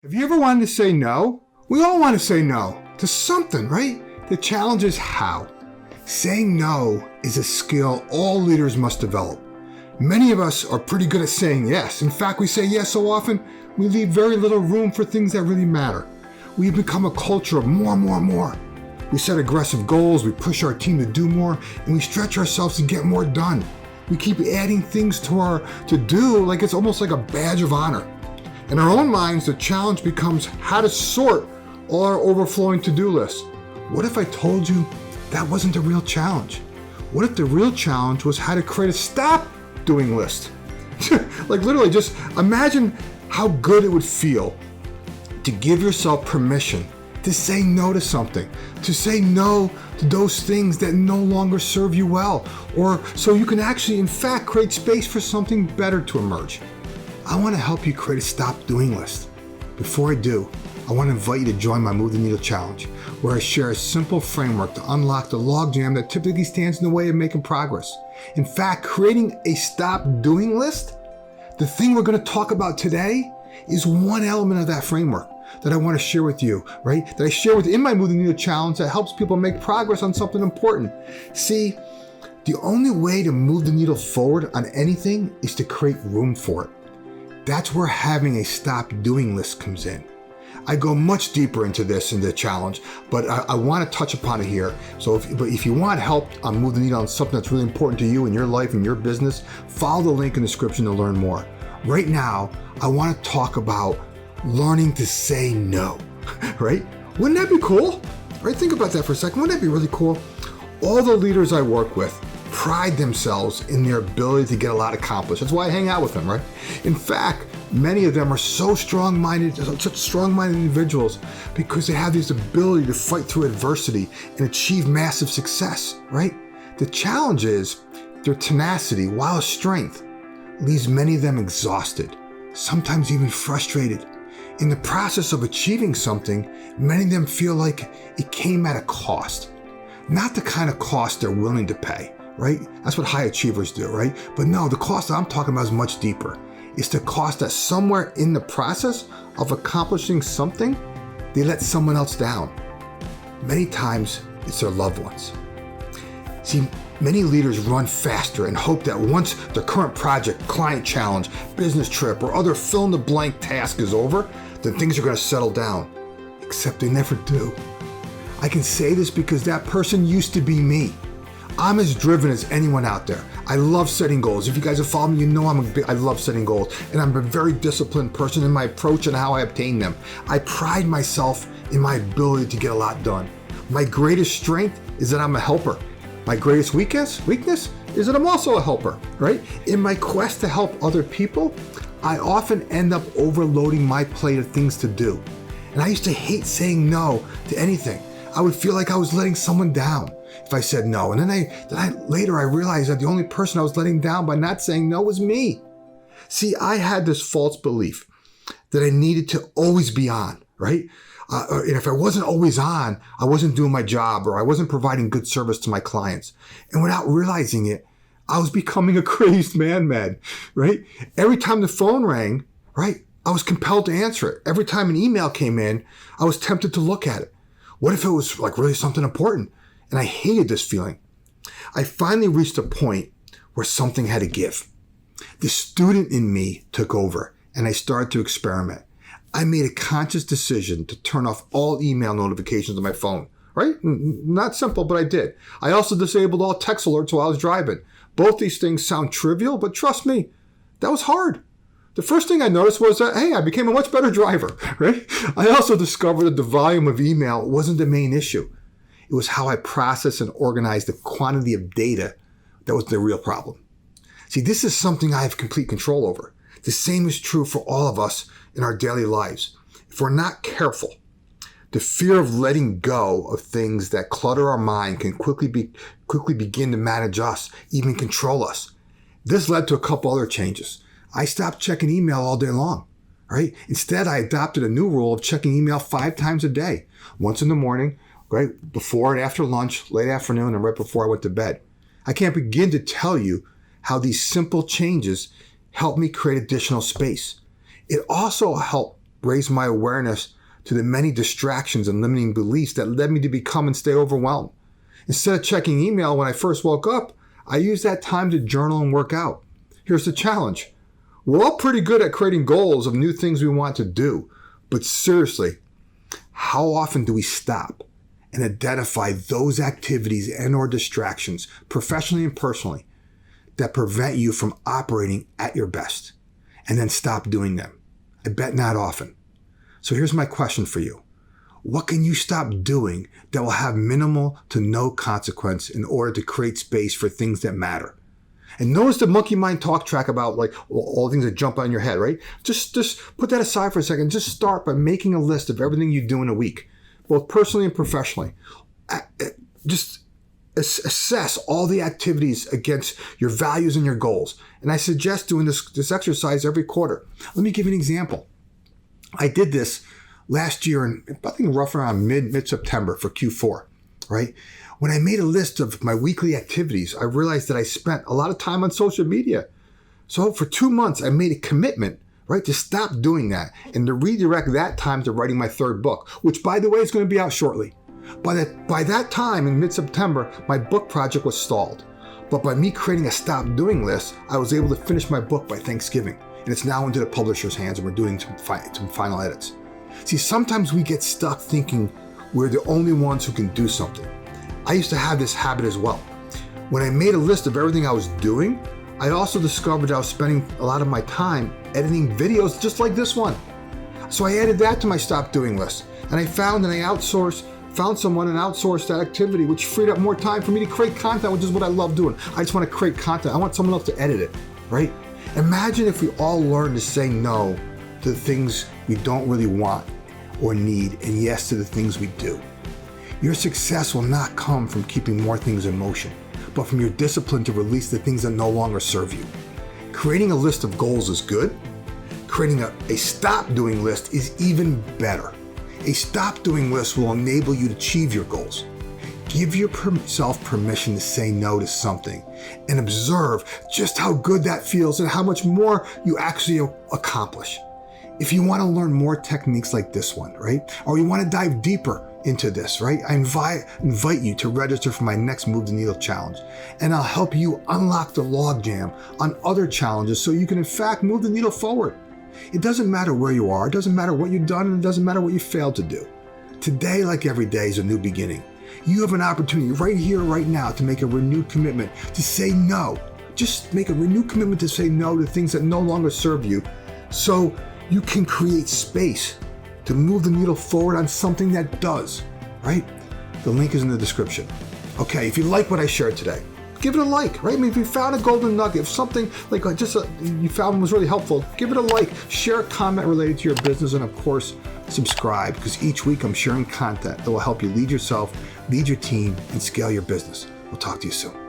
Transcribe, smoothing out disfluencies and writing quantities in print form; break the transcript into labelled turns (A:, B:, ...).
A: Have you ever wanted to say no? We all want to say no to something, right? The challenge is how. Saying no is a skill all leaders must develop. Many of us are pretty good at saying yes. In fact, we say yes so often, we leave very little room for things that really matter. We've become a culture of more. We set aggressive goals, we push our team to do more, and we stretch ourselves to get more done. We keep adding things to our to-do like it's almost like a badge of honor. In our own minds, the challenge becomes how to sort all our overflowing to-do lists. What if I told you that wasn't the real challenge? What if the real challenge was how to create a stop doing list? Like literally, just imagine how good it would feel to give yourself permission to say no to something, to say no to those things that no longer serve you well, or so you can actually, in fact, create space for something better to emerge. I want to help you create a stop doing list. Before I do, I want to invite you to join my Move the Needle Challenge, where I share a simple framework to unlock the logjam that typically stands in the way of making progress. In fact, creating a stop doing list, the thing we're going to talk about today, is one element of that framework that I want to share with you, right? That I share within my Move the Needle Challenge that helps people make progress on something important. See, the only way to move the needle forward on anything is to create room for it. That's where having a stop doing list comes in. I go much deeper into this in the challenge, but I want to touch upon it here. So if you want help on Move the Needle on something that's really important to you in your life and your business, follow the link in the description to learn more. Right now, I want to talk about learning to say no, right? Wouldn't that be cool? Right? Think about that for a second. Wouldn't that be really cool? All the leaders I work with pride themselves in their ability to get a lot accomplished. That's why I hang out with them, right? In fact, many of them are so strong-minded, such strong-minded individuals because they have this ability to fight through adversity and achieve massive success, right? The challenge is their tenacity, while a strength, leaves many of them exhausted, sometimes even frustrated. In the process of achieving something, many of them feel like it came at a cost. Not the kind of cost they're willing to pay, right? That's what high achievers do, right? But no, the cost that I'm talking about is much deeper. It's the cost that somewhere in the process of accomplishing something, they let someone else down. Many times, it's their loved ones. See, many leaders run faster and hope that once the current project, client challenge, business trip, or other fill-in-the-blank task is over, then things are going to settle down. Except they never do. I can say this because that person used to be me. I'm as driven as anyone out there. I love setting goals. If you guys have followed me, you know I love setting goals. And I'm a very disciplined person in my approach and how I obtain them. I pride myself in my ability to get a lot done. My greatest strength is that I'm a helper. My greatest weakness is that I'm also a helper, right? In my quest to help other people, I often end up overloading my plate of things to do. And I used to hate saying no to anything. I would feel like I was letting someone down if I said no. And then later I realized that the only person I was letting down by not saying no was me. See, I had this false belief that I needed to always be on, right? And if I wasn't always on, I wasn't doing my job or I wasn't providing good service to my clients. And without realizing it, I was becoming a crazed man, right? Every time the phone rang, right, I was compelled to answer it. Every time an email came in, I was tempted to look at it. What if it was like really something important? And I hated this feeling. I finally reached a point where something had to give. The student in me took over and I started to experiment. I made a conscious decision to turn off all email notifications on my phone, right? Not simple, but I did. I also disabled all text alerts while I was driving. Both these things sound trivial, but trust me, that was hard. The first thing I noticed was that, hey, I became a much better driver, right? I also discovered that the volume of email wasn't the main issue. It was how I processed and organized the quantity of data that was the real problem. See, this is something I have complete control over. The same is true for all of us in our daily lives. If we're not careful, the fear of letting go of things that clutter our mind can quickly begin to manage us, even control us. This led to a couple other changes. I stopped checking email all day long, right? Instead, I adopted a new rule of checking email 5 times a day. Once in the morning, right before and after lunch, late afternoon, and right before I went to bed. I can't begin to tell you how these simple changes helped me create additional space. It also helped raised my awareness to the many distractions and limiting beliefs that led me to become and stay overwhelmed. Instead of checking email when I first woke up, I used that time to journal and work out. Here's the challenge. We're all pretty good at creating goals of new things we want to do, but seriously, how often do we stop and identify those activities and or distractions, professionally and personally, that prevent you from operating at your best, and then stop doing them? I bet not often. So here's my question for you. What can you stop doing that will have minimal to no consequence in order to create space for things that matter? And notice the monkey mind talk track about like all the things that jump on your head, right? Just put that aside for a second. Just start by making a list of everything you do in a week, both personally and professionally. Just assess all the activities against your values and your goals. And I suggest doing this exercise every quarter. Let me give you an example. I did this last year, in I think roughly around mid-September for Q4, right? When I made a list of my weekly activities, I realized that I spent a lot of time on social media. So for 2 months, I made a commitment, right, to stop doing that and to redirect that time to writing my third book, which, by the way, is going to be out shortly. By that time, in mid-September, my book project was stalled. But by me creating a stop doing list, I was able to finish my book by Thanksgiving. And it's now into the publisher's hands, and we're doing some final edits. See, sometimes we get stuck thinking we're the only ones who can do something. I used to have this habit as well. When I made a list of everything I was doing, I also discovered I was spending a lot of my time editing videos just like this one. So I added that to my stop doing list, and I found someone and outsourced that activity, which freed up more time for me to create content, which is what I love doing. I just want to create content. I want someone else to edit it, right? Imagine if we all learned to say no to the things we don't really want or need, and yes to the things we do. Your success will not come from keeping more things in motion, but from your discipline to release the things that no longer serve you. Creating a list of goals is good. Creating a stop doing list is even better. A stop doing list will enable you to achieve your goals. Give yourself permission to say no to something and observe just how good that feels and how much more you actually accomplish. If you want to learn more techniques like this one, right? Or you want to dive deeper into this, right? I invite you to register for my next Move the Needle challenge, and I'll help you unlock the logjam on other challenges so you can in fact move the needle forward. It doesn't matter where you are, it doesn't matter what you've done, and it doesn't matter what you failed to do. Today, like every day, is a new beginning. You have an opportunity right here, right now, to make a renewed commitment to say no. Just make a renewed commitment to say no to things that no longer serve you, so you can create space to move the needle forward on something that does, right? The link is in the description. Okay, if you like what I shared today, give it a like, right? I mean, if you found a golden nugget, if something like you found was really helpful, give it a like, share a comment related to your business, and of course, subscribe, because each week I'm sharing content that will help you lead yourself, lead your team, and scale your business. We'll talk to you soon.